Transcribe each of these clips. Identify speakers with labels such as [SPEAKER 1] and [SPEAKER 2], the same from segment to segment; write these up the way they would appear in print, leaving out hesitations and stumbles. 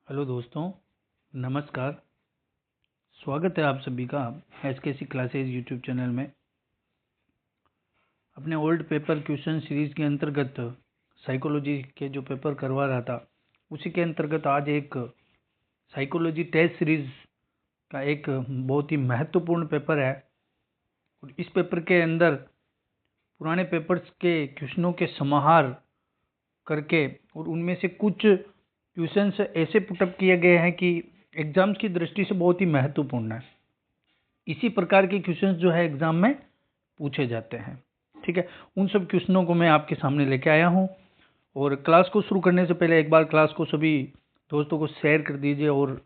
[SPEAKER 1] Hello दोस्तों, नमस्कार। स्वागत है आप सभी का एसकेसी क्लासेज यूट्यूब चैनल में। अपने ओल्ड पेपर क्वेश्चन सीरीज के अंतर्गत साइकोलॉजी के जो पेपर करवा रहा था, उसी के अंतर्गत आज एक साइकोलॉजी टेस्ट सीरीज का एक बहुत ही महत्वपूर्ण पेपर है। और इस पेपर के अंदर पुराने पेपर्स के क्वेश्चनों के समाहार करके और उनमें से कुछ क्वेश्चंस ऐसे पुटअप किए गए हैं कि एग्जाम्स की दृष्टि से बहुत ही महत्वपूर्ण है। इसी प्रकार के क्वेश्चंस जो है एग्जाम में पूछे जाते हैं। ठीक है, उन सब क्वेश्चनों को मैं आपके सामने लेके आया हूं। और क्लास को शुरू करने से पहले एक बार क्लास को सभी दोस्तों को शेयर कर दीजिए और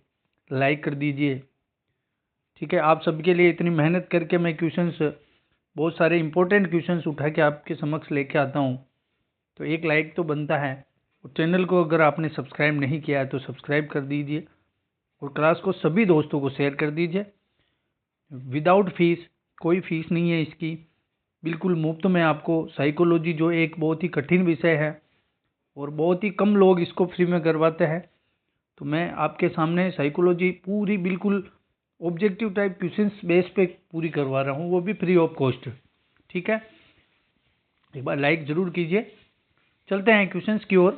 [SPEAKER 1] लाइक कर दीजिए। ठीक है, आप सबके लिए इतनी मेहनत करके मैं क्वेश्चंस, बहुत सारे इंपॉर्टेंट क्वेश्चंस उठा के आपके समक्ष लेके आता हूं, तो एक लाइक तो बनता है। और चैनल को अगर आपने सब्सक्राइब नहीं किया है तो सब्सक्राइब कर दीजिए और क्लास को सभी दोस्तों को शेयर कर दीजिए। विदाउट फीस, कोई फीस नहीं है इसकी, बिल्कुल मुफ्त में आपको साइकोलॉजी, जो एक बहुत ही कठिन विषय है और बहुत ही कम लोग इसको फ्री में करवाते हैं, तो मैं आपके सामने साइकोलॉजी पूरी बिल्कुल ऑब्जेक्टिव टाइप क्वेश्चंस बेस पे पूरी करवा रहा हूँ, वो भी फ्री ऑफ कॉस्ट। ठीक है, एक बार लाइक जरूर कीजिए। चलते हैं क्वेश्चंस की ओर।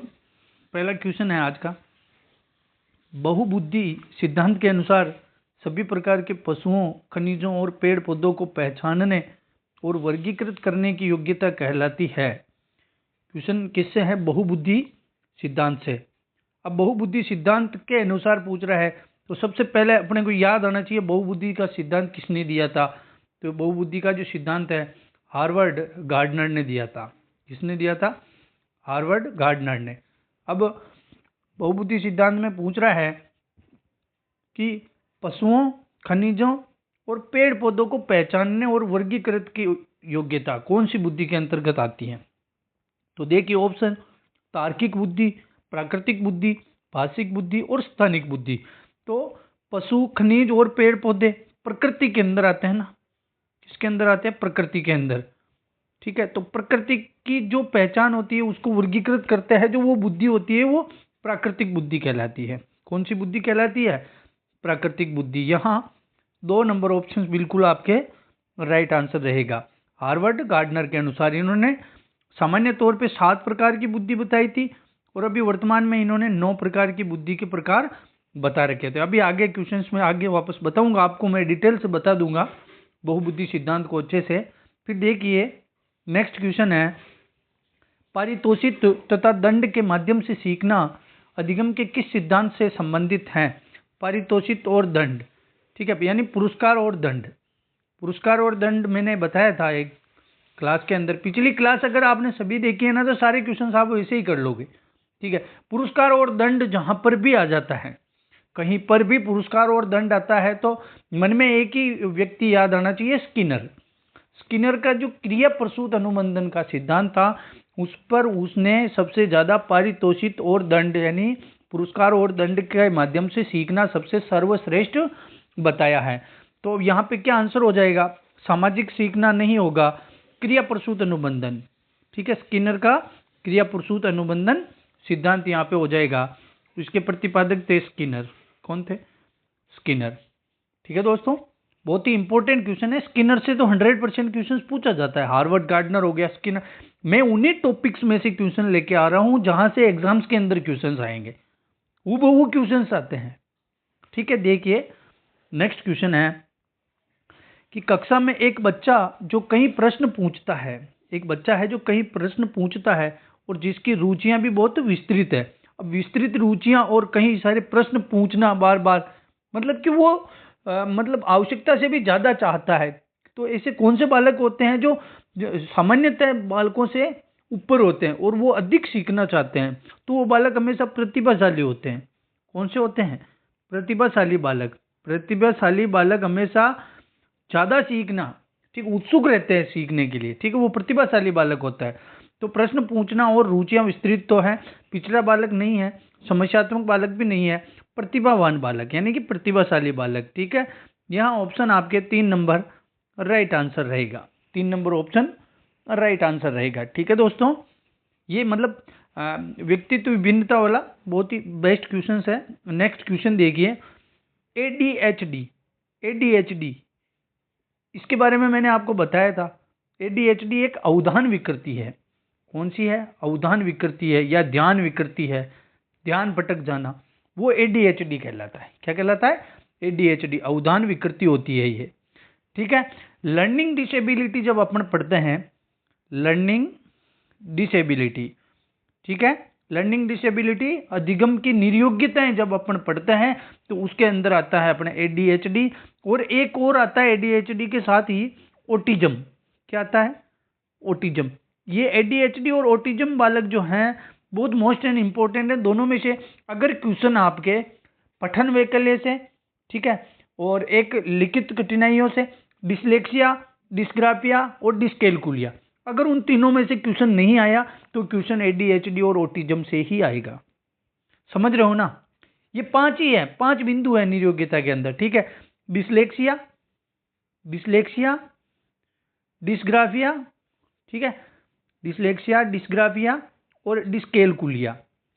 [SPEAKER 1] पहला क्वेश्चन है आज का। बहुबुद्धि सिद्धांत के अनुसार सभी प्रकार के पशुओं, खनिजों और पेड़ पौधों को पहचानने और वर्गीकृत करने की योग्यता कहलाती है। क्वेश्चन किससे है? बहुबुद्धि सिद्धांत से। अब बहुबुद्धि सिद्धांत के अनुसार पूछ रहा है, तो सबसे पहले अपने को याद आना चाहिए बहुबुद्धि का सिद्धांत किसने दिया था। तो बहुबुद्धि का जो सिद्धांत है हार्वर्ड गार्डनर ने दिया था। किसने दिया था? हार्वर्ड गार्डनर ने। अब बहुबुद्धि सिद्धांत में पूछ रहा है कि पशुओं, खनिजों और पेड़ पौधों को पहचानने और वर्गीकृत की योग्यता कौन सी बुद्धि के अंतर्गत आती है? तो देखिए ऑप्शन: तार्किक बुद्धि, प्राकृतिक बुद्धि, भाषिक बुद्धि और स्थानिक बुद्धि। तो पशु, खनिज और पेड़ पौधे प्रकृति के अंदर आते हैं ना। किसके अंदर आते हैं? प्रकृति के अंदर। ठीक है, तो प्रकृति की जो पहचान होती है उसको वर्गीकृत करते हैं, जो वो बुद्धि होती है वो प्राकृतिक बुद्धि कहलाती है। कौन सी बुद्धि कहलाती है? प्राकृतिक बुद्धि। यहाँ 2 नंबर ऑप्शन बिल्कुल आपके राइट आंसर रहेगा। हार्वर्ड गार्डनर के अनुसार इन्होंने सामान्य तौर पे 7 प्रकार की बुद्धि बताई थी और अभी वर्तमान में इन्होंने 9 प्रकार की बुद्धि के प्रकार बता रखे थे। अभी आगे क्वेश्चंस में आगे वापस बताऊंगा आपको, मैं डिटेल से बता दूंगा बहुबुद्धि सिद्धांत को अच्छे से। फिर देखिए नेक्स्ट क्वेश्चन है, पारितोषित तथा दंड के माध्यम से सीखना अधिगम के किस सिद्धांत से संबंधित है? पारितोषित और दंड। ठीक है, यानी पुरस्कार और दंड। पुरस्कार और दंड मैंने बताया था एक क्लास के अंदर। पिछली क्लास अगर आपने सभी देखी है ना, तो सारे क्वेश्चन आप वैसे ही कर लोगे। ठीक है, पुरस्कार और दंड जहां पर भी आ जाता है, कहीं पर भी पुरस्कार और दंड आता है, तो मन में एक ही व्यक्ति याद आना चाहिए, स्किनर। स्किनर का जो क्रिया प्रसूत अनुबंधन का सिद्धांत था, उस पर उसने सबसे ज्यादा पारितोषित और दंड, यानी पुरस्कार और दंड के माध्यम से सीखना सबसे सर्वश्रेष्ठ बताया है। तो यहाँ पे क्या आंसर हो जाएगा? सामाजिक सीखना नहीं होगा, क्रिया प्रसूत अनुबंधन। ठीक है, स्किनर का क्रिया प्रसूत अनुबंधन सिद्धांत यहाँ पे हो जाएगा। इसके प्रतिपादक थे स्किनर। कौन थे? स्किनर। ठीक है दोस्तों, बहुत ही इंपॉर्टेंट क्वेश्चन है। स्किनर से तो 100% क्वेश्चन पूछा जाता है। हार्वर्ड गार्डनर हो गया, स्किनर। मैं उन्हीं टॉपिक्स में से क्वेश्चन लेके आ रहा हूं जहां से एग्जाम्स के अंदर क्वेश्चन आएंगे, वो क्वेश्चन आते हैं। ठीक है, देखिए नेक्स्ट क्वेश्चन है कि कक्षा में एक बच्चा जो कई प्रश्न पूछता है, एक बच्चा है जो कई प्रश्न पूछता है और जिसकी रुचियां भी बहुत विस्तृत है। अब विस्तृत रुचियां और कई सारे प्रश्न पूछना बार बार, मतलब कि वो मतलब आवश्यकता से भी ज्यादा चाहता है। तो ऐसे कौन से बालक होते हैं जो सामान्यतः बालकों से ऊपर होते हैं और वो अधिक सीखना चाहते हैं? तो वो बालक हमेशा प्रतिभाशाली होते हैं। कौन से होते हैं? प्रतिभाशाली बालक। प्रतिभाशाली बालक हमेशा ज्यादा सीखना, ठीक, उत्सुक रहते हैं सीखने के लिए। ठीक है, वो प्रतिभाशाली बालक होता है। तो प्रश्न पूछना और रुचियां विस्तृत तो है, पिछड़ा बालक नहीं है, समस्यात्मक बालक भी नहीं है, प्रतिभावान बालक यानी कि प्रतिभाशाली बालक। ठीक है, यहाँ ऑप्शन आपके 3 नंबर राइट आंसर रहेगा। 3 नंबर ऑप्शन राइट आंसर रहेगा। ठीक है दोस्तों, ये मतलब व्यक्तित्व विभिन्नता वाला बहुत ही बेस्ट क्वेश्चन है। नेक्स्ट क्वेश्चन देखिए, ADHD। ADHD इसके बारे में मैंने आपको बताया था। ADHD एक अवधान विकृति है। कौन सी है? अवधान विकृति है या ध्यान विकृति है, ध्यान भटक जाना, वो ADHD कहलाता है। क्या कहलाता है? ADHD अवधान विकृति होती है ये। ठीक है। लर्निंग डिसेबिलिटी जब अपन पढ़ते हैं, लर्निंग डिसेबिलिटी, ठीक है, लर्निंग डिसेबिलिटी अधिगम की निर्योग्यताएं जब अपन पढ़ते हैं तो उसके अंदर आता है अपने ADHD। और एक और आता है ADHD के साथ ही ऑटिज्म। क्या आता है? ऑटिज्म। ये ADHD और ऑटिज्म बालक जो हैं बहुत मोस्ट एंड इंपॉर्टेंट है। दोनों में से अगर क्वेश्चन आपके पठन वैकल्य से, ठीक है, और एक लिखित कठिनाइयों से, डिसलेक्सिया, डिस्ग्राफिया और डिस्कैल्कुलिया, अगर उन तीनों में से क्वेश्चन नहीं आया तो क्वेश्चन ADHD और ऑटिज्म से ही आएगा। समझ रहे हो ना? ये 5 ही है, 5 बिंदु है निर्योग्यता के अंदर। ठीक है, डिसलेक्सिया, डिसलेक्सिया, डिस्ग्राफिया, ठीक है, डिसलेक्सिया, डिस्ग्राफिया और डिस्कैल्कुलिया।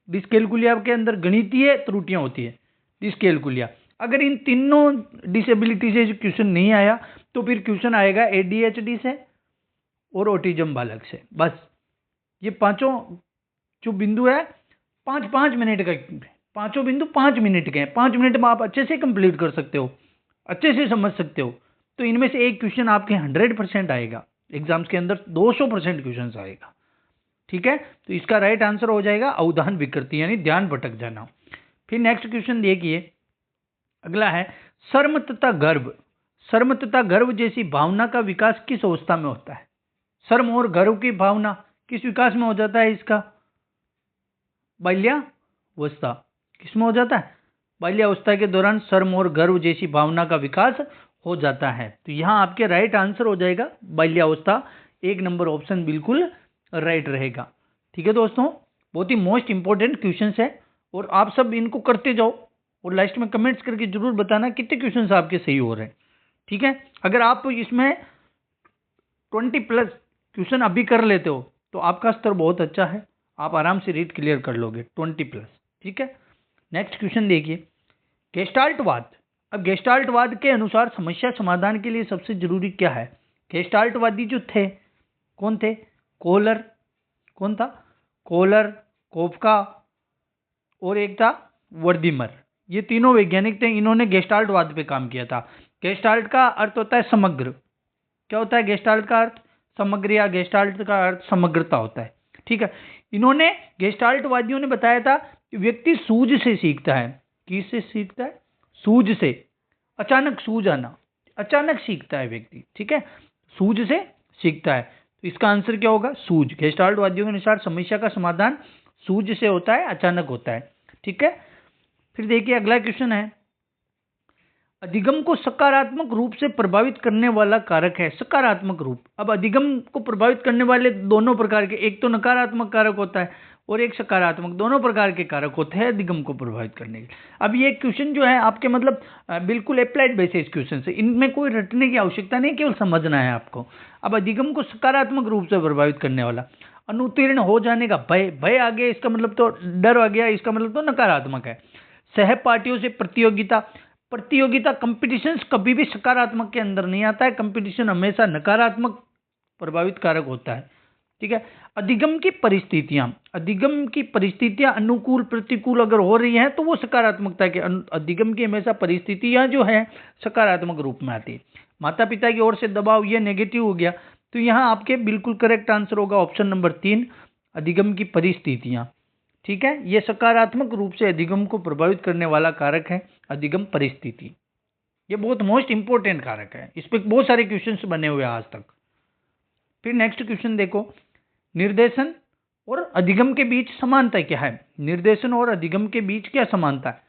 [SPEAKER 1] डिस्कैल्कुलिया के अंदर गणितीय त्रुटियां होती है, डिस्कैल्कुलिया। अगर इन तीनों डिसेबिलिटी से क्वेश्चन नहीं आया तो फिर क्वेश्चन आएगा ADHD से और ऑटिज्म बालक से। बस ये पांचों जो बिंदु है 5-5 मिनट का, पांचों बिंदु 5 मिनट के हैं। 5 मिनट में आप अच्छे से कंप्लीट कर सकते हो, अच्छे से समझ सकते हो। तो इनमें से एक क्वेश्चन आपके 100% आएगा एग्जाम्स के अंदर, 200% क्वेश्चन आएगा। ठीक है, तो इसका राइट आंसर हो जाएगा अवधान विकृति यानी ध्यान भटक जाना। फिर नेक्स्ट क्वेश्चन देखिए, अगला है शर्म तथा गर्व। शर्म तथा गर्व जैसी भावना का विकास किस अवस्था में होता है? शर्म और गर्व की भावना किस विकास में हो जाता है इसका? बाल्यावस्था। किसमें हो जाता है? बाल्यावस्था के दौरान शर्म और गर्व जैसी भावना का विकास हो जाता है। तो यहाँ आपके राइट आंसर हो जाएगा बाल्यावस्था। 1 नंबर ऑप्शन बिल्कुल राइट रहेगा। ठीक है दोस्तों, बहुत ही मोस्ट इंपॉर्टेंट क्वेश्चन है और आप सब इनको करते जाओ और लास्ट में कमेंट्स करके जरूर बताना कितने क्वेश्चन आपके सही हो रहे हैं। ठीक है, अगर आप इसमें 20+ क्वेश्चन अभी कर लेते हो तो आपका स्तर बहुत अच्छा है, आप आराम से रीड क्लियर कर लोगे 20+। ठीक है, नेक्स्ट क्वेश्चन देखिए, गेस्टाल्टवाद। अब गेस्टाल्टवाद के अनुसार समस्या समाधान के लिए सबसे जरूरी क्या है? गेस्टाल्टवादी जो थे, कौन थे? कोहलर, कौन था? कोहलर, कोफका और एक था वर्दीमर। ये तीनों वैज्ञानिक थे, इन्होंने गेस्टाल्टवाद पे काम किया था। गेस्टाल्ट का अर्थ होता है समग्र। क्या होता है गेस्टाल्ट का अर्थ? समग्र, या गेस्टाल्ट का अर्थ समग्रता होता है। ठीक है, इन्होंने गेस्टाल्टवादियों ने बताया था कि व्यक्ति सूझ से सीखता है। किससे सीखता है? सूझ से। अचानक सूझ आना, अचानक सीखता है व्यक्ति। ठीक है, सूझ से सीखता है, तो इसका आंसर क्या होगा? सूझ। गेस्टाल्टवादियों के अनुसार समस्या का समाधान सूझ से होता है, अचानक होता है। ठीक है, फिर देखिए अगला क्वेश्चन है, अधिगम को सकारात्मक रूप से प्रभावित करने वाला कारक है। सकारात्मक रूप। अब अधिगम को प्रभावित करने वाले दोनों प्रकार के, एक तो नकारात्मक कारक होता है और एक सकारात्मक, दोनों प्रकार के कारक होते हैं अधिगम को प्रभावित करने के। अब ये क्वेश्चन जो है आपके मतलब बिल्कुल अप्लाइड बेसिस क्वेश्चन है, इनमें कोई रटने की आवश्यकता नहीं, केवल समझना है आपको। अब अधिगम को सकारात्मक रूप से प्रभावित करने वाला, अनुत्तीर्ण हो जाने का भय, भय आ गया इसका मतलब तो डर आ गया, इसका मतलब तो नकारात्मक है। सहपाठियों से प्रतियोगिता, प्रतियोगिता कंपटीशंस कभी भी सकारात्मक के अंदर नहीं आता है, कंपटीशन हमेशा नकारात्मक प्रभावित कारक होता है। ठीक है, अधिगम की परिस्थितियां, अधिगम की परिस्थितियां अनुकूल प्रतिकूल अगर हो रही हैं तो वो सकारात्मकता के, अधिगम की हमेशा परिस्थितियां जो है सकारात्मक रूप में आती है। माता पिता की ओर से दबाव, ये नेगेटिव हो गया, तो यहाँ आपके बिल्कुल करेक्ट आंसर होगा ऑप्शन नंबर 3, अधिगम की परिस्थितियां। ठीक है, ये सकारात्मक रूप से अधिगम को प्रभावित करने वाला कारक है, अधिगम परिस्थिति। ये बहुत मोस्ट इंपोर्टेंट कारक है, इस पे बहुत सारे क्वेश्चंस बने हुए हैं आज तक। फिर नेक्स्ट क्वेश्चन देखो, निर्देशन और अधिगम के बीच समानता क्या है? निर्देशन और अधिगम के बीच क्या समानता है?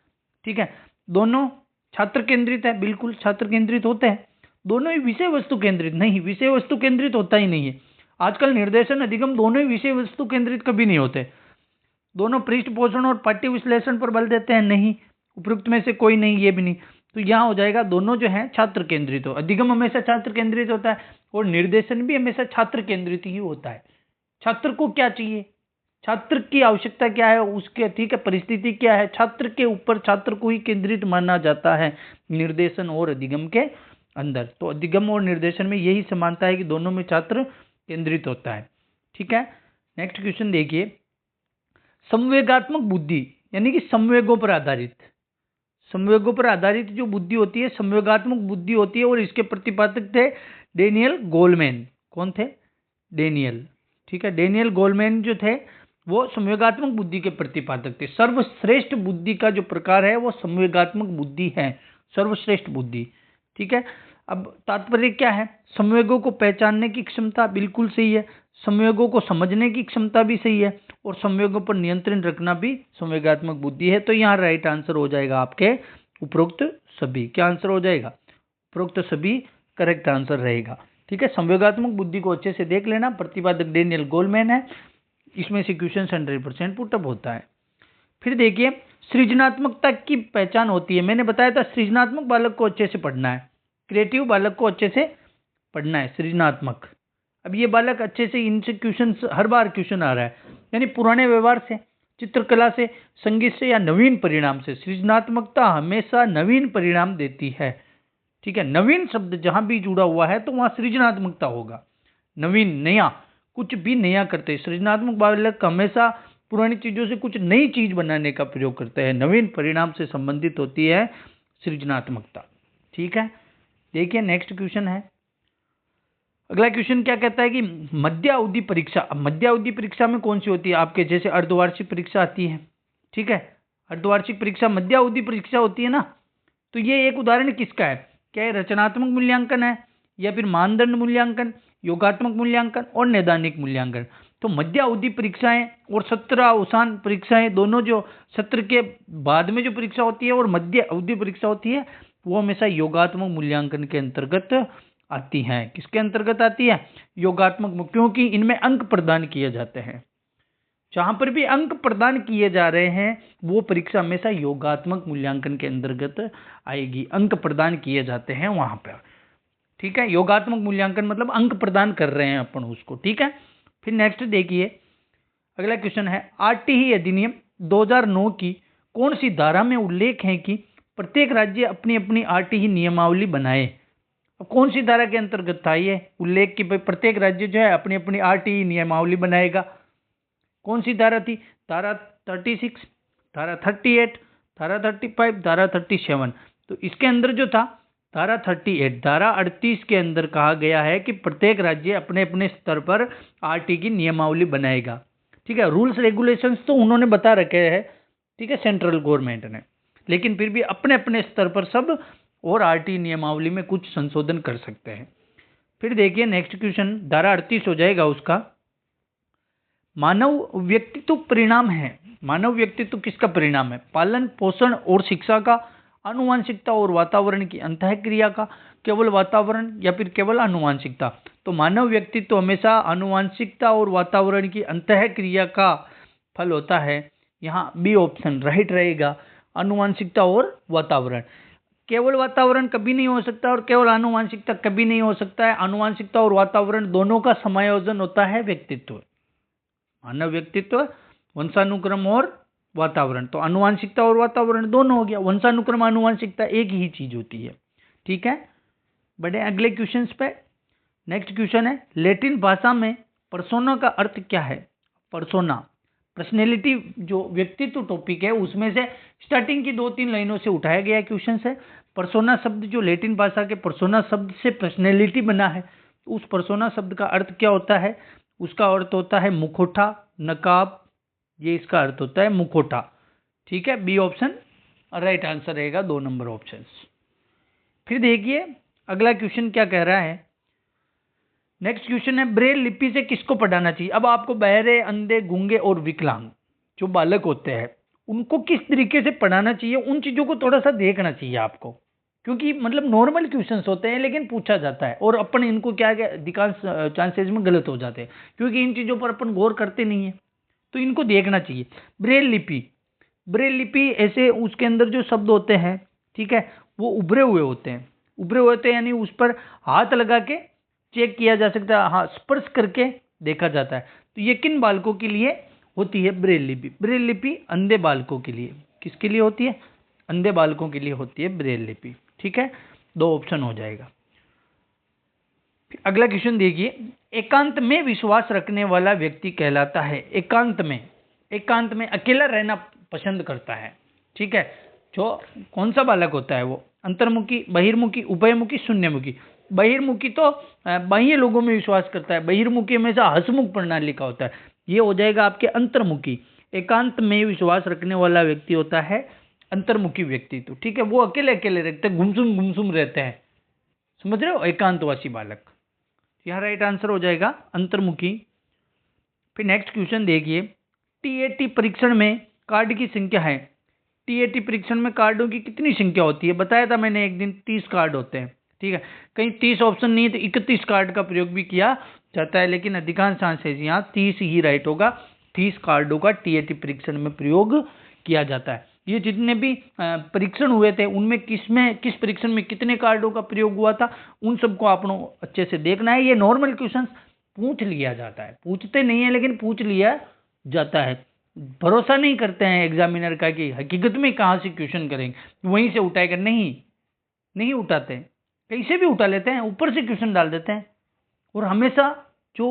[SPEAKER 1] ठीक है, दोनों छात्र केंद्रित है, बिल्कुल छात्र केंद्रित होते हैं। दोनों ही विषय वस्तु केंद्रित नहीं, विषय वस्तु केंद्रित होता ही नहीं है। आजकल निर्देशन अधिगम दोनों ही विषय वस्तु केंद्रित कभी नहीं होते। दोनों पृष्ठ पोषण और पाठ्य विश्लेषण पर बल देते हैं? नहीं, उपयुक्त में से कोई नहीं, ये भी नहीं। तो यहाँ हो जाएगा दोनों जो है छात्र केंद्रित हो, अधिगम हमेशा छात्र केंद्रित होता है और निर्देशन भी हमेशा छात्र केंद्रित ही होता है। छात्र को क्या चाहिए? छात्र की आवश्यकता क्या है उसके, ठीक है, परिस्थिति क्या है, छात्र के ऊपर छात्र को ही केंद्रित माना जाता है निर्देशन और अधिगम के अंदर। तो अधिगम और निर्देशन में यही समानता है कि दोनों में छात्र केंद्रित होता है। ठीक है, नेक्स्ट क्वेश्चन देखिए, संवेगात्मक बुद्धि यानी कि संवेगों पर आधारित, संवेगों पर आधारित जो बुद्धि होती है संवेगात्मक बुद्धि होती है, और इसके प्रतिपादक थे डेनियल गोलमैन। कौन थे? डेनियल। ठीक है, डेनियल गोलमैन जो थे वो संवेगात्मक बुद्धि के प्रतिपादक थे। सर्वश्रेष्ठ बुद्धि का जो प्रकार है वो संवेगात्मक बुद्धि है, सर्वश्रेष्ठ बुद्धि। ठीक है, अब तात्पर्य क्या है? संवेगों को पहचानने की क्षमता बिल्कुल सही है, संवेगों को समझने की क्षमता भी सही है, और संवेगों पर नियंत्रण रखना भी संवेगात्मक बुद्धि है। तो यहाँ राइट आंसर हो जाएगा आपके उपरोक्त सभी। क्या आंसर हो जाएगा? उपरोक्त सभी करेक्ट आंसर रहेगा। ठीक है, संवेगात्मक बुद्धि को अच्छे से देख लेना, प्रतिपादक डेनियल गोलमैन है, इसमें से क्वेश्चन 100% पुटअप होता है। फिर देखिए, सृजनात्मकता की पहचान होती है। मैंने बताया था सृजनात्मक बालक को अच्छे से पढ़ना है, क्रिएटिव बालक को अच्छे से पढ़ना है, सृजनात्मक। अब ये बालक अच्छे से, इनसे क्वेश्चन हर बार क्वेश्चन आ रहा है, यानी पुराने व्यवहार से, चित्रकला से, संगीत से या नवीन परिणाम से। सृजनात्मकता हमेशा नवीन परिणाम देती है। ठीक है, नवीन शब्द जहां भी जुड़ा हुआ है तो वहां सृजनात्मकता होगा। नवीन, नया, कुछ भी नया करते। सृजनात्मक बालक हमेशा पुरानी चीजों से कुछ नई चीज बनाने का प्रयोग करते हैं। नवीन परिणाम से संबंधित होती है सृजनात्मकता। ठीक है, देखिए नेक्स्ट क्वेश्चन है। अगला क्वेश्चन क्या कहता है कि मध्यावधि परीक्षा। अब मध्यावधि परीक्षा में कौन सी होती है? आपके जैसे अर्धवार्षिक परीक्षा आती है, ठीक है, अर्धवार्षिक परीक्षा मध्यावधि परीक्षा होती है ना। तो ये एक उदाहरण किसका है? क्या रचनात्मक मूल्यांकन है, या फिर मानदंड मूल्यांकन, योगात्मक मूल्यांकन और नैदानिक मूल्यांकन? तो मध्यावधि परीक्षाएं और सत्र अवसान परीक्षाएं, दोनों जो सत्र के बाद में जो परीक्षा होती है और मध्य अवधि परीक्षा होती है, वो हमेशा योगात्मक मूल्यांकन के अंतर्गत आती हैं। किसके अंतर्गत आती है? योगात्मक, क्योंकि इनमें अंक प्रदान किए जाते हैं। जहां पर भी अंक प्रदान किए जा रहे हैं वो परीक्षा हमेशा योगात्मक मूल्यांकन के अंतर्गत आएगी। अंक प्रदान किए जाते हैं वहां पर। ठीक है, योगात्मक मूल्यांकन मतलब अंक प्रदान कर रहे हैं अपन उसको। ठीक है, फिर नेक्स्ट देखिए, अगला क्वेश्चन है, आरटीई अधिनियम 2009 की कौन सी धारा में उल्लेख है कि प्रत्येक राज्य अपनी अपनी आरटीई नियमावली बनाए? अब कौन सी धारा के अंतर्गत था ये उल्लेख कि प्रत्येक राज्य जो है अपनी अपनी आरटीई नियमावली बनाएगा? कौन सी धारा थी? धारा 36, धारा 38, धारा 35, धारा 37। तो इसके अंदर जो था धारा 38, धारा 38 के अंदर कहा गया है कि प्रत्येक राज्य अपने अपने स्तर पर आरटी की नियमावली बनाएगा। ठीक है, रूल्स रेगुलेशंस तो उन्होंने बता रखे हैं, ठीक है, सेंट्रल गवर्नमेंट ने, लेकिन फिर भी अपने अपने स्तर पर सब और आरटी नियमावली में कुछ संशोधन कर सकते हैं। फिर देखिए नेक्स्ट क्वेश्चन, धारा 38 हो जाएगा उसका। मानव व्यक्तित्व परिणाम है। मानव व्यक्तित्व किसका परिणाम है? पालन पोषण और शिक्षा का, आनुवांशिकता और वातावरण की अंतःक्रिया का, केवल वातावरण या फिर केवल आनुवांशिकता? तो मानव व्यक्तित्व हमेशा आनुवांशिकता और वातावरण की अंतःक्रिया का फल होता है। यहाँ बी ऑप्शन राइट रहेगा, आनुवांशिकता और वातावरण। केवल वातावरण कभी नहीं हो सकता और केवल आनुवांशिकता कभी नहीं हो सकता है। आनुवांशिकता और वातावरण दोनों का समायोजन होता है व्यक्तित्व। मानव व्यक्तित्व, वंशानुक्रम और वातावरण। तो आनुवांशिकता और वातावरण दोनों हो गया, वंशानुक्रम आनुवांशिकता एक ही चीज होती है। ठीक है, बढ़े अगले क्वेश्चंस पे। नेक्स्ट क्वेश्चन है, लैटिन भाषा में पर्सोना का अर्थ क्या है? पर्सोना पर्सनैलिटी जो व्यक्तित्व टॉपिक है उसमें से स्टार्टिंग की 2-3 लाइनों से उठाया गया क्वेश्चन है। पर्सोना शब्द जो लैटिन भाषा के पर्सोना शब्द से पर्सनैलिटी बना है, तो उस पर्सोना शब्द का अर्थ क्या होता है? उसका अर्थ होता है मुखौटा, नकाब, ये इसका अर्थ होता है मुखौटा। ठीक है, बी ऑप्शन राइट आंसर रहेगा, 2 नंबर ऑप्शन। फिर देखिए अगला क्वेश्चन क्या कह रहा है। नेक्स्ट क्वेश्चन है, ब्रेल लिपि से किसको पढ़ाना चाहिए? अब आपको बहरे, अंधे, गूंगे और विकलांग जो बालक होते हैं उनको किस तरीके से पढ़ाना चाहिए, उन चीजों को थोड़ा सा देखना चाहिए आपको, क्योंकि मतलब नॉर्मल क्वेश्चंस होते हैं लेकिन पूछा जाता है और अपन इनको क्या है अधिकांश चांसेस में गलत हो जाते हैं क्योंकि इन चीजों पर अपन गौर करते नहीं है, तो इनको देखना चाहिए। ब्रेल लिपि, ब्रेल लिपि ऐसे उसके अंदर जो शब्द होते हैं, ठीक है, वो उभरे हुए होते हैं। उभरे हुए होते हैं यानी उस पर हाथ लगा के चेक किया जा सकता है, हाँ, स्पर्श करके देखा जाता है। तो ये किन बालकों के लिए होती है ब्रेल लिपि। ब्रेल लिपि अंधे बालकों के लिए, किसके लिए होती है? अंधे बालकों के लिए होती है ब्रेल लिपि। ठीक है, 2 ऑप्शन हो जाएगा। अगला क्वेश्चन देखिए, एकांत में विश्वास रखने वाला व्यक्ति कहलाता है। एकांत में अकेला रहना पसंद करता है। ठीक है, जो कौन सा बालक होता है वो? अंतर्मुखी, बहिर्मुखी, उभयमुखी, शून्यमुखी। बहिर्मुखी तो बाह्य लोगों में विश्वास करता है, बहिर्मुखी हमेशा हंसमुख प्रणाली का होता है, ये हो जाएगा आपके अंतर्मुखी। एकांत में विश्वास रखने वाला व्यक्ति होता है अंतर्मुखी व्यक्ति। तो ठीक है, वो अकेले अकेले रहते हैं, गुमसुम रहते हैं, समझ रहे हो, एकांतवासी बालक। यहाँ राइट आंसर हो जाएगा अंतर्मुखी। फिर नेक्स्ट क्वेश्चन देखिए, टीएटी परीक्षण में कार्ड की संख्या है। टीएटी परीक्षण में कार्डों की कितनी संख्या होती है? बताया था मैंने एक दिन, 30 कार्ड होते हैं। ठीक है, कहीं 30 ऑप्शन नहीं है तो 31 कार्ड का प्रयोग भी किया जाता है, लेकिन अधिकांश चांसेस यहाँ 30 ही राइट होगा। 30 कार्डों का टीएटी परीक्षण में प्रयोग किया जाता है। ये जितने भी परीक्षण हुए थे उनमें किस परीक्षण में कितने कार्डों का प्रयोग हुआ था, उन सबको आपको अच्छे से देखना है। ये नॉर्मल क्वेश्चन पूछ लिया जाता है, पूछते नहीं है लेकिन पूछ लिया जाता है। भरोसा नहीं करते हैं एग्जामिनर का कि हकीकत में कहाँ से क्वेश्चन करेंगे, वहीं से उठाएगा। नहीं उठाते, कैसे भी उठा लेते हैं, ऊपर से क्वेश्चन डाल देते हैं। और हमेशा जो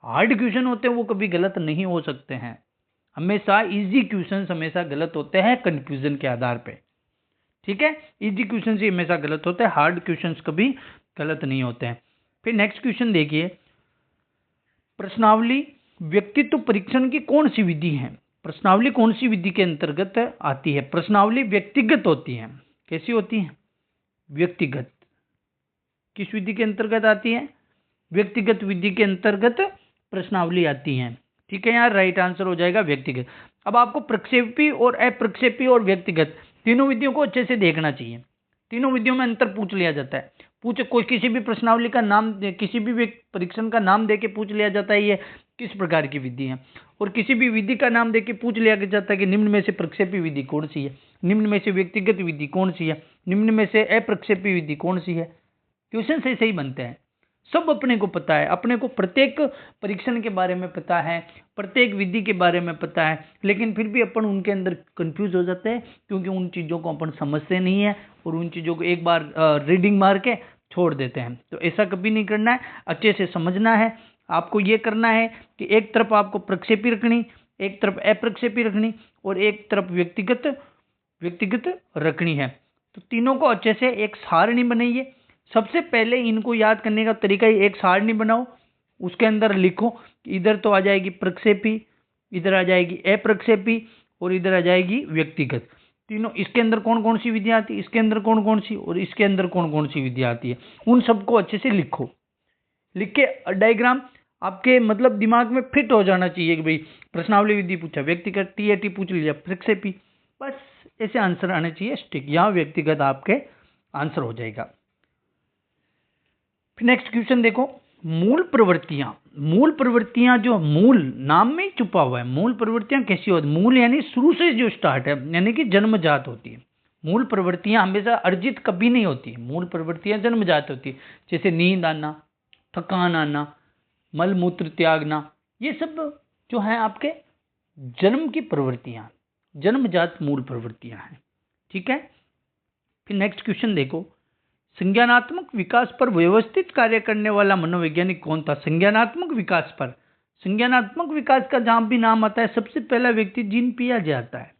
[SPEAKER 1] हार्ड क्वेश्चन होते हैं वो कभी गलत नहीं हो सकते हैं। हमेशा इजी क्वेश्चन हमेशा गलत होते हैं कंफ्यूजन के आधार पे। ठीक है, इजी क्वेश्चन ही हमेशा गलत होते हैं, हार्ड क्वेश्चन कभी गलत नहीं होते हैं। फिर नेक्स्ट क्वेश्चन देखिए, प्रश्नावली व्यक्तित्व परीक्षण की कौन सी विधि है? प्रश्नावली कौन सी विधि के अंतर्गत आती है? प्रश्नावली व्यक्तिगत होती है। कैसी होती है? व्यक्तिगत। किस विधि के अंतर्गत आती है? व्यक्तिगत विधि के अंतर्गत प्रश्नावली आती है। ठीक है, यहाँ राइट आंसर हो जाएगा व्यक्तिगत। अब आपको प्रक्षेपी और अप्रक्षेपी और व्यक्तिगत तीनों विधियों को अच्छे से देखना चाहिए। तीनों विधियों में अंतर पूछ लिया जाता है। कोई किसी भी प्रश्नावली का नाम, किसी भी परीक्षण का नाम देके पूछ लिया जाता है ये किस प्रकार की विधि है, और किसी भी विधि का नाम देके पूछ लिया जाता है कि निम्न में से प्रक्षेपी विधि कौन सी है, निम्न में से व्यक्तिगत विधि कौन सी है, निम्न में से अप्रक्षेपी विधि कौन सी है। क्वेश्चन से सही बनते हैं। सब अपने को पता है, अपने को प्रत्येक परीक्षण के बारे में पता है, प्रत्येक विधि के बारे में पता है, लेकिन फिर भी अपन उनके अंदर कंफ्यूज हो जाते हैं क्योंकि उन चीज़ों को अपन समझते नहीं है और उन चीज़ों को एक बार रीडिंग मार के छोड़ देते हैं। तो ऐसा कभी नहीं करना है, अच्छे से समझना है। आपको ये करना है कि एक तरफ आपको प्रक्षेपी रखनी, एक तरफ अप्रक्षेपी रखनी और एक तरफ व्यक्तिगत रखनी है। तो तीनों को अच्छे से एक सारणी बनाइए। सबसे पहले इनको याद करने का तरीका ही, एक सारणी बनाओ, उसके अंदर लिखो, इधर तो आ जाएगी प्रक्षेपी, इधर आ जाएगी अप्रक्षेपी और इधर आ जाएगी व्यक्तिगत। तीनों, इसके अंदर कौन कौन सी विधियां आती है, इसके अंदर कौन कौन सी और इसके अंदर कौन कौन सी विधियां आती है, उन सबको अच्छे से लिखो। लिख के डायग्राम आपके मतलब दिमाग में फिट हो जाना चाहिए कि भाई प्रश्नावली विधि पूछा, व्यक्तिगत टीएटी पूछ लिया, प्रक्षेपी, बस ऐसे आंसर आने चाहिए स्टिक। यहाँ व्यक्तिगत आपके आंसर हो जाएगा। फिर नेक्स्ट क्वेश्चन देखो, मूल प्रवृत्तियां जो मूल नाम में ही छुपा हुआ है, मूल प्रवृत्तियां कैसी होती है? मूल यानी शुरू से जो स्टार्ट है, यानी कि जन्मजात होती है। मूल प्रवृत्तियां हमेशा अर्जित कभी नहीं होती है, मूल प्रवृत्तियां जन्मजात होती है। जैसे नींद आना, थकान आना, मल मूत्र त्यागना, ये सब जो है आपके जन्म की प्रवृत्तियां, जन्मजात मूल प्रवृत्तियां हैं। ठीक है, फिर नेक्स्ट क्वेश्चन देखो, संज्ञानात्मक विकास पर व्यवस्थित कार्य करने वाला मनोवैज्ञानिक कौन था? संज्ञानात्मक विकास पर, संज्ञानात्मक विकास का जहां भी नाम आता है सबसे पहला व्यक्ति जीन पियाजे आता है।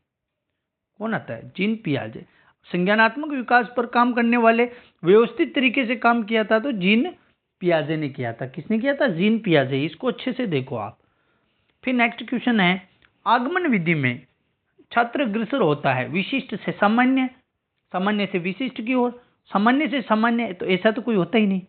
[SPEAKER 1] कौन आता है? जीन पियाजे। संज्ञानात्मक विकास पर काम करने वाले, व्यवस्थित तरीके से काम किया था तो जीन पियाजे ने किया था। किसने किया था? जीन पियाजे। इसको अच्छे से देखो आप। फिर नेक्स्ट क्वेश्चन है, आगमन विधि में छात्र अग्रसर होता है विशिष्ट से सामान्य, सामान्य से विशिष्ट की ओर, सामान्य से सामान्य तो ऐसा तो कोई होता ही नहीं,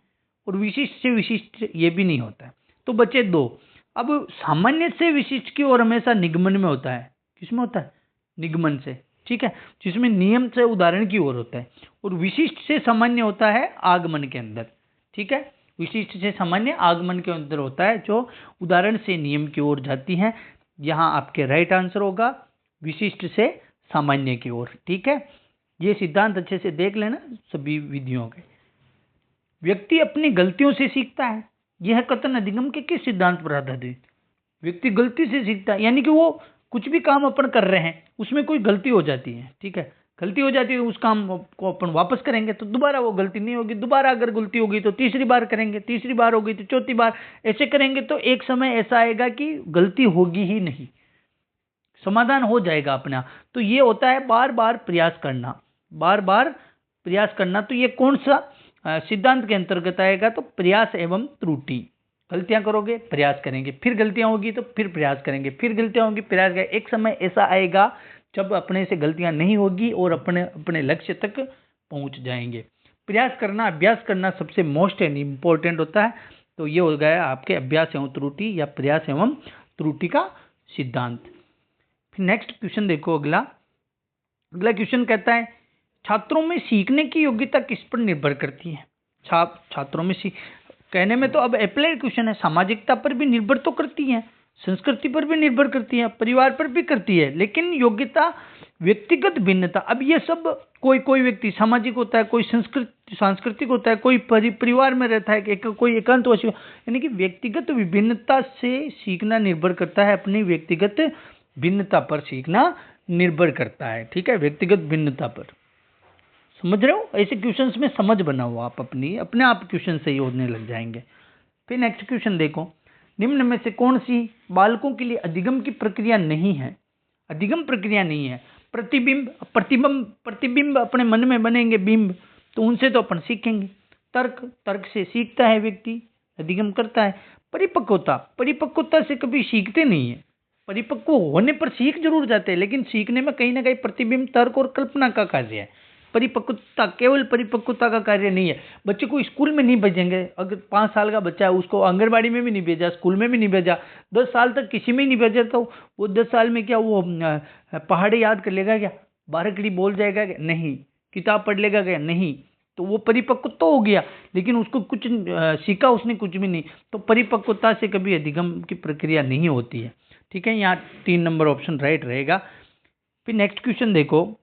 [SPEAKER 1] और विशिष्ट से विशिष्ट ये भी नहीं होता है। तो बचे 2। अब सामान्य से विशिष्ट की ओर हमेशा निगमन में होता है। किसमें होता है? निगमन से। ठीक है, जिसमें नियम से उदाहरण की ओर होता है, और विशिष्ट से सामान्य होता है आगमन के अंदर। ठीक है, विशिष्ट से सामान्य आगमन के अंदर होता है, जो उदाहरण से नियम की ओर जाती है। यहाँ आपके राइट आंसर होगा विशिष्ट से सामान्य की ओर। ठीक है, ये सिद्धांत अच्छे से देख लेना सभी विधियों के। व्यक्ति अपनी गलतियों से सीखता है, यह कथन अधिगम के किस सिद्धांत पर आधारित? व्यक्ति गलती से सीखता है, यानी कि वो कुछ भी काम अपन कर रहे हैं उसमें कोई गलती हो जाती है, ठीक है, गलती हो जाती है, उस काम को अपन वापस करेंगे तो दोबारा वो गलती नहीं होगी, दोबारा अगर गलती होगी तो तीसरी बार करेंगे, तीसरी बार होगी तो चौथी बार, ऐसे करेंगे तो एक समय ऐसा आएगा कि गलती होगी ही नहीं, समाधान हो जाएगा अपना। तो ये होता है बार बार प्रयास करना, बार बार प्रयास करना। तो ये कौन सा सिद्धांत के अंतर्गत आएगा? तो प्रयास एवं त्रुटि। गलतियां करोगे, प्रयास करेंगे, फिर गलतियां होगी तो फिर प्रयास करेंगे, फिर गलतियां होंगी, प्रयास करेंगे। एक समय ऐसा आएगा जब अपने से गलतियां नहीं होगी और अपने अपने लक्ष्य तक पहुंच जाएंगे। प्रयास करना, अभ्यास करना सबसे मोस्ट एंड इम्पोर्टेंट होता है। तो ये हो गया आपके अभ्यास एवं त्रुटि या प्रयास एवं त्रुटि का सिद्धांत। फिर नेक्स्ट क्वेश्चन देखो, अगला क्वेश्चन कहता है छात्रों में सीखने की योग्यता किस पर निर्भर करती है? छात्रों में कहने में तो अब अप्लाइड क्वेश्चन है, सामाजिकता पर भी निर्भर तो करती है, संस्कृति पर भी निर्भर करती है, परिवार पर भी करती है, लेकिन योग्यता, व्यक्तिगत भिन्नता, अब ये सब कोई व्यक्ति सामाजिक होता है, कोई सांस्कृतिक होता है, कोई परिवार में रहता है, कोई एकांतवासी, यानी कि व्यक्तिगत विभिन्नता से सीखना निर्भर करता है, अपनी व्यक्तिगत भिन्नता पर सीखना निर्भर करता है, ठीक है, व्यक्तिगत भिन्नता पर। समझ रहे हो? ऐसे क्वेश्चंस में समझ बनाओ आप, अपने आप क्वेश्चन सही होने लग जाएंगे। फिर नेक्स्ट क्वेश्चन देखो, निम्न में से कौन सी बालकों के लिए अधिगम की प्रक्रिया नहीं है? अधिगम प्रक्रिया नहीं है। प्रतिबिंब अपने मन में बनेंगे बिंब, तो उनसे तो अपन सीखेंगे। तर्क से सीखता है व्यक्ति, अधिगम करता है। परिपक्वता से कभी सीखते नहीं है। परिपक्व होने पर सीख जरूर जाते हैं, लेकिन सीखने में कहीं ना कहीं प्रतिबिंब, तर्क और कल्पना का कार्य है। परिपक्वता केवल परिपक्वता का कार्य नहीं है। बच्चे को स्कूल में नहीं भेजेंगे, अगर 5 साल का बच्चा है उसको आंगनबाड़ी में भी नहीं भेजा, स्कूल में भी नहीं भेजा, 10 साल तक किसी में नहीं भेजा, तो वो 10 साल में क्या वो पहाड़े याद कर लेगा क्या? 12 कड़ी बोल जाएगा क्या? नहीं। किताब पढ़ लेगा क्या? नहीं। तो वो परिपक्व तो हो गया, लेकिन उसको कुछ सीखा उसने कुछ भी नहीं। तो परिपक्वता से कभी अधिगम की प्रक्रिया नहीं होती है, ठीक है। यहाँ 3 नंबर ऑप्शन राइट रहेगा। फिर नेक्स्ट क्वेश्चन देखो,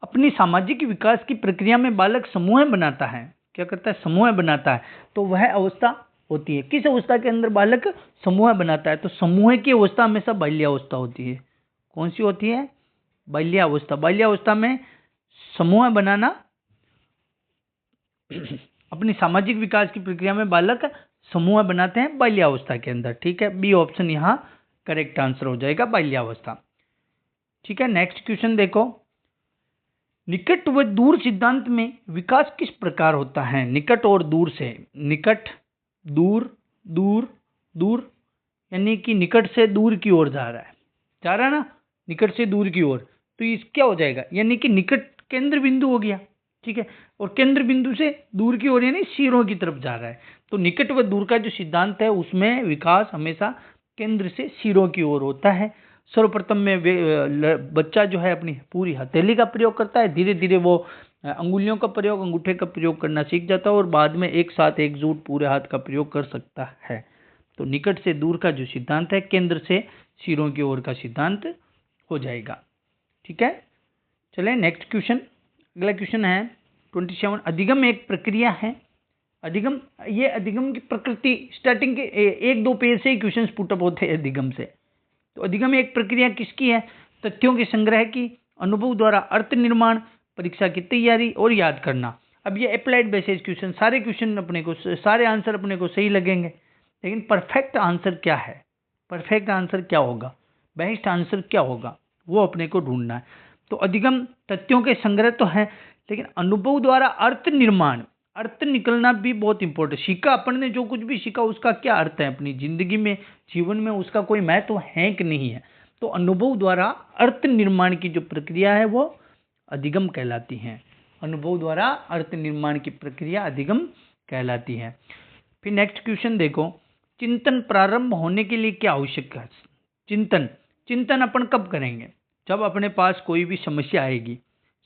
[SPEAKER 1] अपनी सामाजिक विकास की प्रक्रिया में बालक समूह बनाता है। क्या करता है? समूह बनाता है। तो वह अवस्था होती है, किस अवस्था के अंदर बालक समूह बनाता है? तो समूह की अवस्था हमेशा बाल्यावस्था होती है। कौन सी होती है? बाल्यावस्था। बाल्यावस्था में समूह बनाना अपनी सामाजिक विकास की प्रक्रिया में बालक समूह बनाते हैं बाल्यावस्था के अंदर, ठीक है। बी ऑप्शन यहाँ करेक्ट आंसर हो जाएगा, बाल्यावस्था, ठीक है। नेक्स्ट क्वेश्चन देखो, निकट व दूर सिद्धांत में विकास किस प्रकार होता है? निकट और दूर से, निकट, दूर, दूर, दूर, यानी कि निकट से दूर की ओर जा रहा है ना, निकट से दूर की ओर। तो इस क्या हो जाएगा? यानी कि निकट केंद्र बिंदु हो गया, ठीक है, और केंद्र बिंदु से दूर की ओर यानी सिरों की तरफ जा रहा है। तो निकट व दूर का जो सिद्धांत है उसमें विकास हमेशा केंद्र से सिरों की ओर होता है। सर्वप्रथम में बच्चा जो है अपनी पूरी हथेली का प्रयोग करता है, धीरे धीरे वो अंगुलियों का प्रयोग, अंगूठे का प्रयोग करना सीख जाता है और बाद में एक साथ एकजुट पूरे हाथ का प्रयोग कर सकता है। तो निकट से दूर का जो सिद्धांत है केंद्र से सिरों की ओर का सिद्धांत हो जाएगा, ठीक है। चले नेक्स्ट क्वेश्चन, अगला क्वेश्चन है 27। अधिगम एक प्रक्रिया है। अधिगम, ये अधिगम की प्रकृति स्टार्टिंग के 1-2 पेज से ही क्वेश्चन पुटअप होते हैं अधिगम से। तो अधिगम एक प्रक्रिया किसकी है? तथ्यों के संग्रह की, अनुभव द्वारा अर्थ निर्माण, परीक्षा की तैयारी और याद करना। अब ये अप्लाइड बेसिस क्वेश्चन, सारे क्वेश्चन अपने को, सारे आंसर अपने को सही लगेंगे, लेकिन परफेक्ट आंसर क्या है, परफेक्ट आंसर क्या होगा, बेस्ट आंसर क्या होगा, वो अपने को ढूंढना है। तो अधिगम तथ्यों के संग्रह तो है, लेकिन अनुभव द्वारा अर्थ निर्माण, अर्थ निकलना भी बहुत इंपॉर्टेंट। सीखा अपन ने, जो कुछ भी सीखा उसका क्या अर्थ है अपनी जिंदगी में, जीवन में उसका कोई महत्व है कि नहीं है। तो अनुभव द्वारा अर्थ निर्माण की जो प्रक्रिया है वो अधिगम कहलाती है। अनुभव द्वारा अर्थ निर्माण की प्रक्रिया अधिगम कहलाती है। फिर नेक्स्ट क्वेश्चन देखो, चिंतन प्रारंभ होने के लिए क्या आवश्यक है? चिंतन अपन कब करेंगे? जब अपने पास कोई भी समस्या आएगी,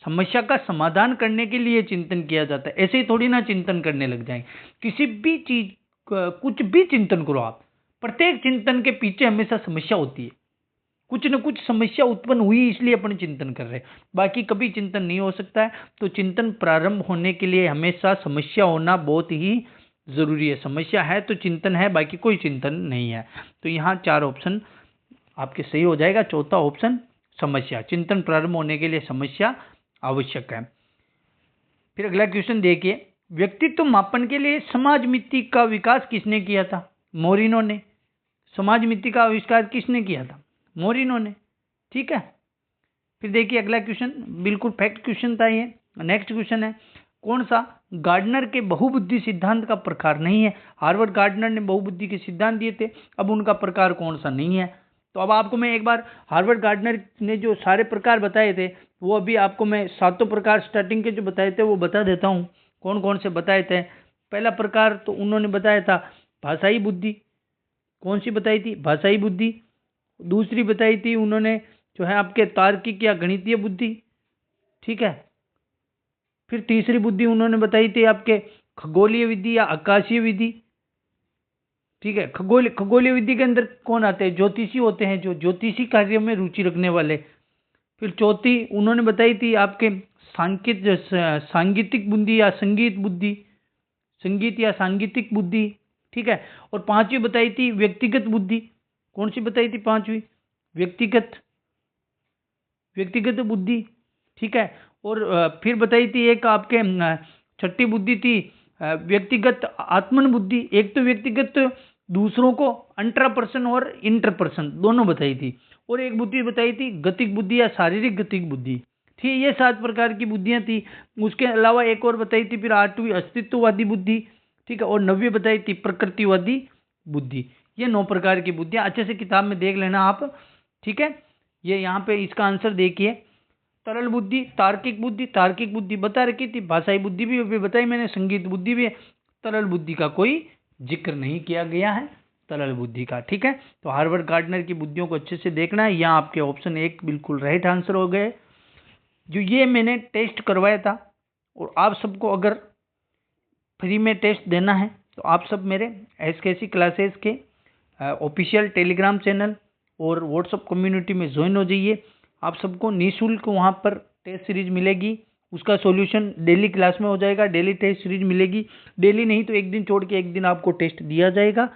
[SPEAKER 1] समस्या का समाधान करने के लिए चिंतन किया जाता है। ऐसे ही थोड़ी ना चिंतन करने लग जाएंगे। किसी भी चीज, कुछ भी चिंतन करो आप, प्रत्येक चिंतन के पीछे हमेशा समस्या होती है। कुछ न कुछ समस्या उत्पन्न हुई इसलिए अपन चिंतन कर रहे हैं, बाकी कभी चिंतन नहीं हो सकता है। तो चिंतन प्रारंभ होने के लिए हमेशा समस्या होना बहुत ही जरूरी है। समस्या है तो चिंतन है, बाकी कोई चिंतन नहीं है। तो यहाँ 4 ऑप्शन आपके सही हो जाएगा। चौथा ऑप्शन समस्या, चिंतन प्रारंभ होने के लिए समस्या आवश्यक है। फिर अगला क्वेश्चन देखिए, व्यक्तित्व मापन के लिए समाज मिति का विकास किसने किया था? मोरिनो ने। समाज मिति का आविष्कार किसने किया था? मोरिनो ने। ठीक है। फिर देखिए अगला क्वेश्चन, बिल्कुल फैक्ट क्वेश्चन था ये। नेक्स्ट क्वेश्चन है, कौन सा गार्डनर के बहुबुद्धि सिद्धांत का प्रकार नहीं है? हार्वर्ड गार्डनर ने बहुबुद्धि के सिद्धांत दिए थे, अब उनका प्रकार कौन सा नहीं है? तो अब आपको मैं एक बार हार्वर्ड गार्डनर ने जो सारे प्रकार बताए थे, वो अभी आपको मैं 7 प्रकार स्टार्टिंग के जो बताए थे वो बता देता हूँ, कौन कौन से बताए थे। पहला प्रकार तो उन्होंने बताया था भाषाई बुद्धि। कौन सी बताई थी? भाषाई बुद्धि। दूसरी बताई थी उन्होंने जो है आपके तार्किक या गणितीय बुद्धि। ठीक है। फिर तीसरी बुद्धि उन्होंने बताई थी आपके खगोलीय विधि या आकाशीय विधि। ठीक है। खगोलीय विधि के अंदर कौन आते हैं? ज्योतिषी होते हैं, जो ज्योतिषी कार्य में रुचि रखने वाले। फिर चौथी उन्होंने बताई थी आपके सांगीतिक बुद्धि या संगीत बुद्धि, संगीत या सांगीतिक बुद्धि। ठीक है। और पांचवी बताई थी व्यक्तिगत बुद्धि। कौन सी बताई थी? पांचवी व्यक्तिगत बुद्धि। ठीक है। और फिर बताई थी एक आपके छठी बुद्धि थी व्यक्तिगत आत्मन बुद्धि। एक तो व्यक्तिगत दूसरों को इंट्रापर्सन और इंटरपर्सन दोनों बताई थी। और एक बुद्धि बताई थी गतिक बुद्धि या शारीरिक गतिक बुद्धि। ठीक, ये 7 प्रकार की बुद्धियां थी। उसके अलावा एक और बताई थी फिर 8वीं अस्तित्ववादी बुद्धि। ठीक है। और 9वीं बताई थी प्रकृतिवादी बुद्धि। ये 9 प्रकार की बुद्धियां अच्छे से किताब में देख लेना आप। ठीक है। ये यहाँ पे इसका आंसर देखिए, तरल बुद्धि, तार्किक बुद्धि बता रखी थी, भाषाई बुद्धि भी अभी बताई मैंने, संगीत बुद्धि भी है। तरल बुद्धि का कोई जिक्र नहीं किया गया है, तरल बुद्धि का। ठीक है। तो हार्वर्ड गार्डनर की बुद्धियों को अच्छे से देखना है। यहाँ आपके ऑप्शन 1 बिल्कुल राइट आंसर हो गए। जो ये मैंने टेस्ट करवाया था, और आप सबको अगर फ्री में टेस्ट देना है तो आप सब मेरे SKC क्लासेस के ऑफिशियल टेलीग्राम चैनल और व्हाट्सएप कम्युनिटी में ज्वाइन हो जाइए। आप सबको निःशुल्क वहाँ पर टेस्ट सीरीज मिलेगी, उसका सॉल्यूशन डेली क्लास में हो जाएगा। डेली टेस्ट सीरीज मिलेगी, डेली नहीं तो एक दिन छोड़ के एक दिन आपको टेस्ट दिया जाएगा।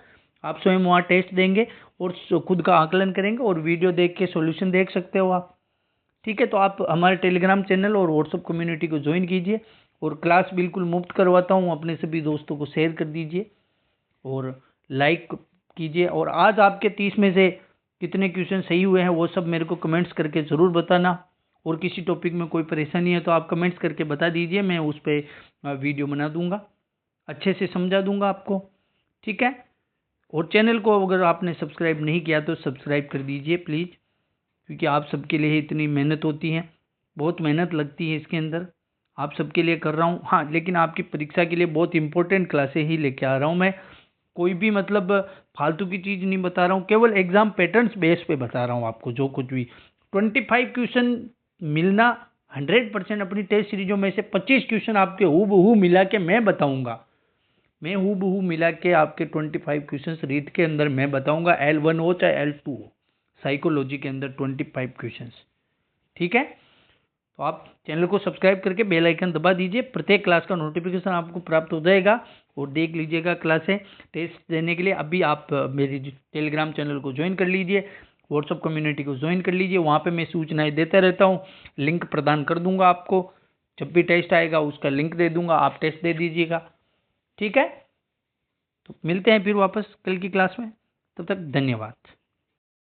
[SPEAKER 1] आप स्वयं वहाँ टेस्ट देंगे और खुद का आकलन करेंगे और वीडियो देख के सॉल्यूशन देख सकते हो आप। ठीक है। तो आप हमारे टेलीग्राम चैनल और व्हाट्सएप कम्युनिटी को ज्वाइन कीजिए, और क्लास बिल्कुल मुफ्त करवाता हूँ। अपने सभी दोस्तों को शेयर कर दीजिए और लाइक कीजिए। और आज आपके 30 में से कितने क्वेश्चन सही हुए हैं वो सब मेरे को कमेंट्स करके ज़रूर बताना। और किसी टॉपिक में कोई परेशानी है तो आप कमेंट्स करके बता दीजिए, मैं उस पर वीडियो बना दूंगा, अच्छे से समझा दूंगा आपको। ठीक है। और चैनल को अगर आपने सब्सक्राइब नहीं किया तो सब्सक्राइब कर दीजिए प्लीज़, क्योंकि आप सबके लिए इतनी मेहनत होती है, बहुत मेहनत लगती है इसके अंदर। आप सबके लिए कर रहा हूँ। हाँ, लेकिन आपकी परीक्षा के लिए बहुत इंपॉर्टेंट क्लासें ही लेके आ रहा हूँ मैं। कोई भी मतलब फालतू की चीज़ नहीं बता रहा हूँ, केवल एग्जाम पैटर्न्स बेस पे बता रहा हूँ आपको। जो कुछ भी 25 क्वेश्चन मिलना 100%, अपनी टेस्ट सीरीजों में से 25 क्वेश्चन आपके हूबहू मिला के मैं बताऊंगा। मैं हूबहू मिला के आपके 25 क्वेश्चन रीट के अंदर मैं बताऊंगा, L1 हो चाहे L2 हो। साइकोलॉजी के अंदर 25 क्वेश्चन। ठीक है। तो आप चैनल को सब्सक्राइब करके बेल आइकन दबा दीजिए, प्रत्येक क्लास का नोटिफिकेशन आपको प्राप्त हो जाएगा। और देख लीजिएगा क्लासें टेस्ट देने के लिए। अभी आप मेरी टेलीग्राम चैनल को ज्वाइन कर लीजिए, व्हाट्सएप कम्युनिटी को ज्वाइन कर लीजिए। वहाँ पे मैं सूचनाएं देता रहता हूँ, लिंक प्रदान कर दूंगा आपको। जब भी टेस्ट आएगा उसका लिंक दे दूंगा, आप टेस्ट दे दीजिएगा। ठीक है। तो मिलते हैं फिर वापस कल की क्लास में, तब तक धन्यवाद।